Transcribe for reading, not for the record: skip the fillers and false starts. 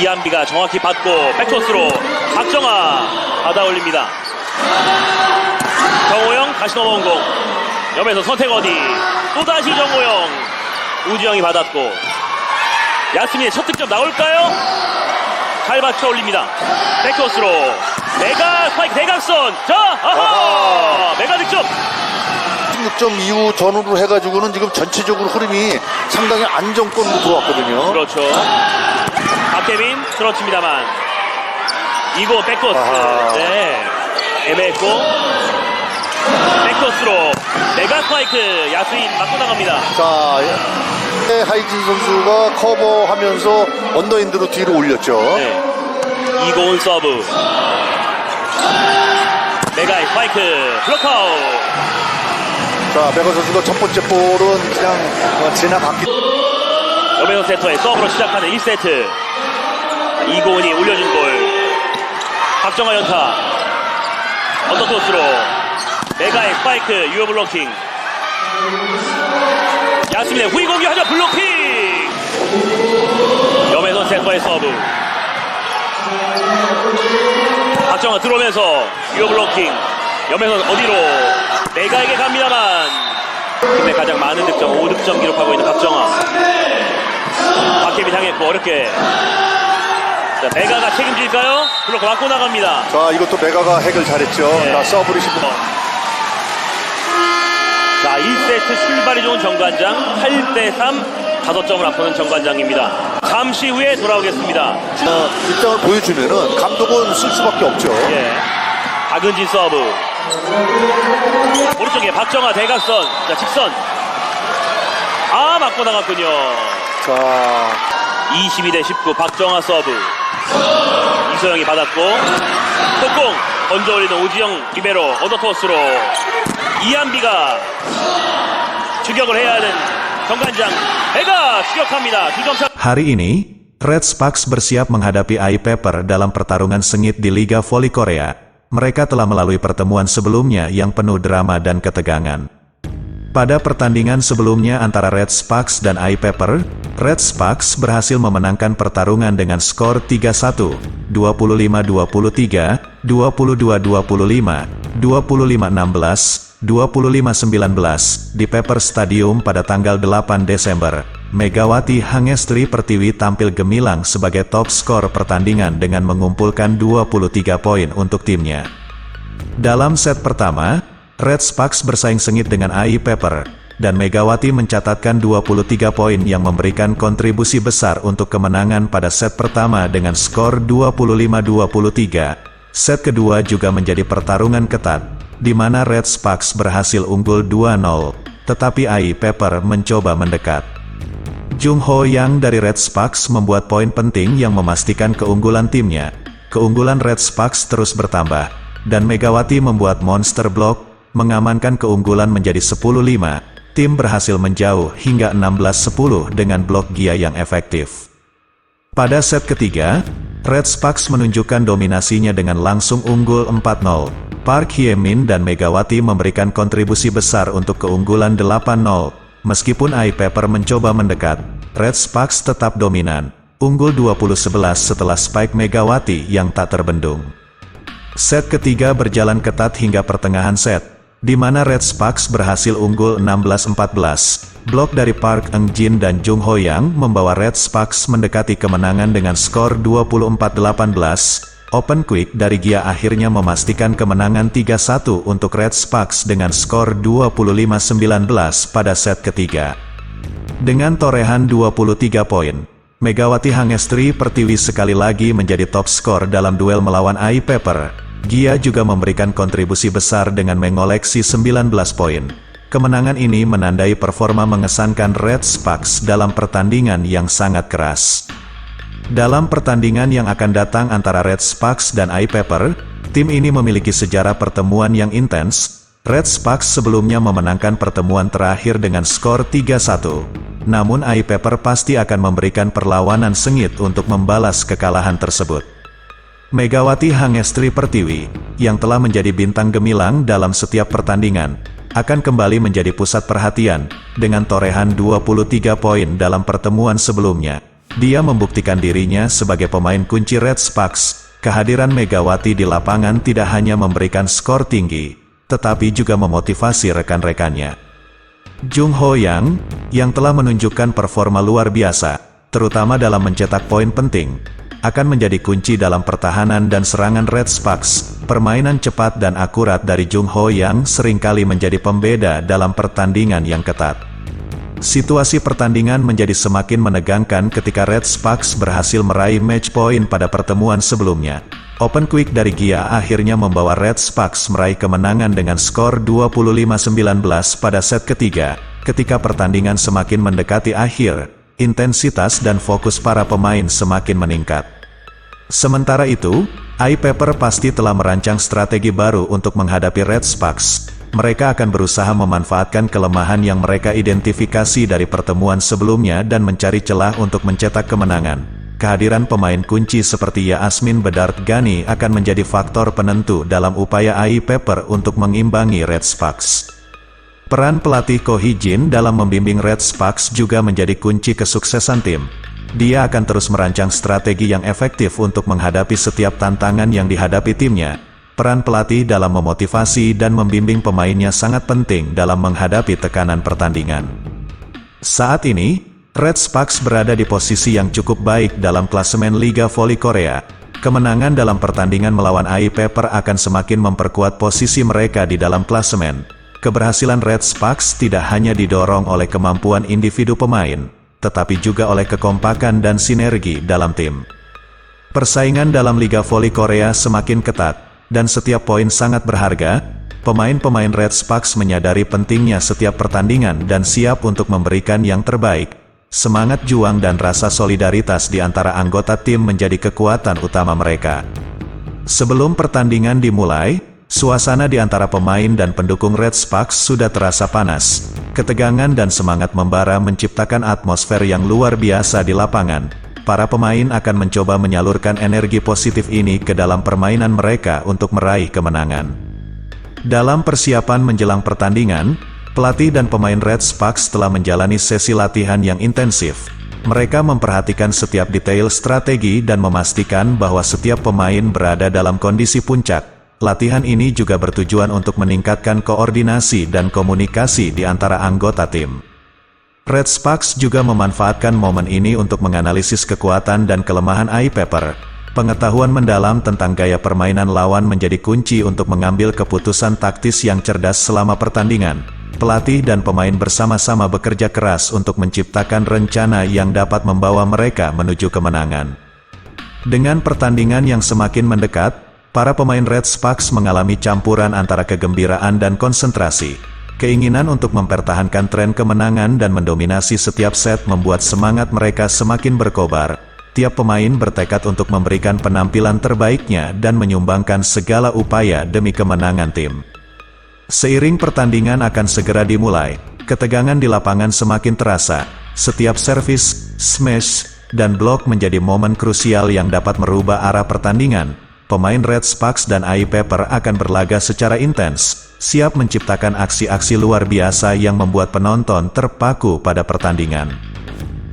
이한비가 정확히 받고 백토스로 박정아 받아 올립니다. 정호영 다시 넘어온 공. 옆에서 선택 어디. 또다시 정호영. 우지영이 받았고. 야스민의 첫 득점 나올까요? 잘 받쳐 올립니다. 백토스로 메가 스파이크 대각선. 자, 아하! 메가 득점. 16점 이후 전후로 해가지고는 지금 전체적으로 흐름이 상당히 안정권으로 들어왔거든요. 그렇죠. 박혜민 들어칩니다만 이거 백토스. 네, 애매했고 백토스로 메가 스파이크. 야스민 맞고 나갑니다. 자, 하이진 선수가 커버하면서 언더핸드로 뒤로 올렸죠. 네. 이고은 서브. 메가의 스파이크 블록아웃. 자, 메가 선수가 첫 번째 볼은 그냥 지나갔기. 여배우 세터의 서브로 시작하는 1세트. 이고은이 올려준 볼. 박정아 연타. 언더토스로 메가의 스파이크 유어 블로킹. 야스민의 후위 공격하자 블로킹. 여배우 세터의 서브. 박정아 들어오면서 유어 블로킹. 여배우 어디로 메가에게 갑니다만 팀내 가장 많은 득점 5득점 기록하고 있는 박정아. 박혜민 향했고 어렵게. 자, 메가가 책임질까요? 블록 맞고 나갑니다. 자, 이것도 메가가 해결 잘했죠. 네. 자, 서브를 씹고. 자, 1세트 출발이 좋은 정관장. 8대3 5점을 앞서는 정관장입니다. 잠시 후에 돌아오겠습니다. 입장을 보여주면은 감독은 쓸 수밖에 없죠. 예. 박은진 서브. 오른쪽에 박정아 대각선. 자, 직선. 아, 맞고 나갔군요. 자, 22대 19 박정아 서브. 이소영이 받았고 속공 건져 올리는 오지영 리베로 언더토스로 이한비가 추격을 해야 하는 정관장. 메가 추격합니다. 2점 차. Hari ini, Red Sparks bersiap menghadapi iPepper dalam pertarungan sengit di Liga Voli Korea. Mereka telah melalui pertemuan sebelumnya yang penuh drama dan ketegangan. Pada pertandingan sebelumnya antara Red Sparks dan iPepper, Red Sparks berhasil memenangkan pertarungan dengan skor 3-1, 25-23, 22-25, 25-16, 25-19 di Pepper Stadium pada tanggal 8 Desember. Megawati Hangestri Pertiwi tampil gemilang sebagai top skor pertandingan dengan mengumpulkan 23 poin untuk timnya. Dalam set pertama, Red Sparks bersaing sengit dengan iPepper, dan Megawati mencatatkan 23 poin yang memberikan kontribusi besar untuk kemenangan pada set pertama dengan skor 25-23. Set kedua juga menjadi pertarungan ketat, di mana Red Sparks berhasil unggul 2-0, tetapi iPepper mencoba mendekat. Jung Ho Yang dari Red Sparks membuat poin penting yang memastikan keunggulan timnya. Keunggulan Red Sparks terus bertambah, dan Megawati membuat monster block, mengamankan keunggulan menjadi 10-5. Tim berhasil menjauh hingga 16-10 dengan blok Gia yang efektif. Pada set ketiga, Red Sparks menunjukkan dominasinya dengan langsung unggul 4-0. Park Hye-min dan Megawati memberikan kontribusi besar untuk keunggulan 8-0. Meskipun iPepper mencoba mendekat, Red Sparks tetap dominan, unggul 20-11 setelah spike Megawati yang tak terbendung. Set ketiga berjalan ketat hingga pertengahan set, di mana Red Sparks berhasil unggul 16-14. Blok dari Park Eung-jin dan Jung Ho Yang membawa Red Sparks mendekati kemenangan dengan skor 24-18. Open quick dari Gia akhirnya memastikan kemenangan 3-1 untuk Red Sparks dengan skor 25-19 pada set ketiga. Dengan torehan 23 poin, Megawati Hangestri Pertiwi sekali lagi menjadi top skor dalam duel melawan iPepper. Gia juga memberikan kontribusi besar dengan mengoleksi 19 poin. Kemenangan ini menandai performa mengesankan Red Sparks dalam pertandingan yang sangat keras. Dalam pertandingan yang akan datang antara Red Sparks dan iPepper, tim ini memiliki sejarah pertemuan yang intens. Red Sparks sebelumnya memenangkan pertemuan terakhir dengan skor 3-1. Namun iPepper pasti akan memberikan perlawanan sengit untuk membalas kekalahan tersebut. Megawati Hangestri Pertiwi, yang telah menjadi bintang gemilang dalam setiap pertandingan, akan kembali menjadi pusat perhatian, dengan torehan 23 poin dalam pertemuan sebelumnya. Dia membuktikan dirinya sebagai pemain kunci Red Sparks. Kehadiran Megawati di lapangan tidak hanya memberikan skor tinggi, tetapi juga memotivasi rekan-rekannya. Jung Ho Yang, yang telah menunjukkan performa luar biasa, terutama dalam mencetak poin penting, akan menjadi kunci dalam pertahanan dan serangan Red Sparks. Permainan cepat dan akurat dari Jung Ho Yang seringkali menjadi pembeda dalam pertandingan yang ketat. Situasi pertandingan menjadi semakin menegangkan ketika Red Sparks berhasil meraih match point pada pertemuan sebelumnya. Open quick dari Gia akhirnya membawa Red Sparks meraih kemenangan dengan skor 25-19 pada set ketiga. Ketika pertandingan semakin mendekati akhir, intensitas dan fokus para pemain semakin meningkat. Sementara itu, iPepper pasti telah merancang strategi baru untuk menghadapi Red Sparks. Mereka akan berusaha memanfaatkan kelemahan yang mereka identifikasi dari pertemuan sebelumnya dan mencari celah untuk mencetak kemenangan. Kehadiran pemain kunci seperti Yasmin Bedard Ghani akan menjadi faktor penentu dalam upaya iPepper untuk mengimbangi Red Sparks. Peran pelatih Ko Hee-jin dalam membimbing Red Sparks juga menjadi kunci kesuksesan tim. Dia akan terus merancang strategi yang efektif untuk menghadapi setiap tantangan yang dihadapi timnya. Peran pelatih dalam memotivasi dan membimbing pemainnya sangat penting dalam menghadapi tekanan pertandingan. Saat ini, Red Sparks berada di posisi yang cukup baik dalam klasemen Liga Voli Korea. Kemenangan dalam pertandingan melawan iPepper akan semakin memperkuat posisi mereka di dalam klasemen. Keberhasilan Red Sparks tidak hanya didorong oleh kemampuan individu pemain, tetapi juga oleh kekompakan dan sinergi dalam tim. Persaingan dalam Liga Voli Korea semakin ketat, dan setiap poin sangat berharga. Pemain-pemain Red Sparks menyadari pentingnya setiap pertandingan dan siap untuk memberikan yang terbaik. Semangat juang dan rasa solidaritas di antara anggota tim menjadi kekuatan utama mereka. Sebelum pertandingan dimulai, suasana di antara pemain dan pendukung Red Sparks sudah terasa panas. Ketegangan dan semangat membara menciptakan atmosfer yang luar biasa di lapangan. Para pemain akan mencoba menyalurkan energi positif ini ke dalam permainan mereka untuk meraih kemenangan. Dalam persiapan menjelang pertandingan, pelatih dan pemain Red Sparks telah menjalani sesi latihan yang intensif. Mereka memperhatikan setiap detail strategi dan memastikan bahwa setiap pemain berada dalam kondisi puncak. Latihan ini juga bertujuan untuk meningkatkan koordinasi dan komunikasi di antara anggota tim. Red Sparks juga memanfaatkan momen ini untuk menganalisis kekuatan dan kelemahan iPepper. Pengetahuan mendalam tentang gaya permainan lawan menjadi kunci untuk mengambil keputusan taktis yang cerdas selama pertandingan. Pelatih dan pemain bersama-sama bekerja keras untuk menciptakan rencana yang dapat membawa mereka menuju kemenangan. Dengan pertandingan yang semakin mendekat, para pemain Red Sparks mengalami campuran antara kegembiraan dan konsentrasi. Keinginan untuk mempertahankan tren kemenangan dan mendominasi setiap set membuat semangat mereka semakin berkobar. Tiap pemain bertekad untuk memberikan penampilan terbaiknya dan menyumbangkan segala upaya demi kemenangan tim. Seiring pertandingan akan segera dimulai, ketegangan di lapangan semakin terasa. Setiap servis, smash, dan blok menjadi momen krusial yang dapat merubah arah pertandingan. Pemain Red Sparks dan iPepper akan berlaga secara intens, siap menciptakan aksi-aksi luar biasa yang membuat penonton terpaku pada pertandingan.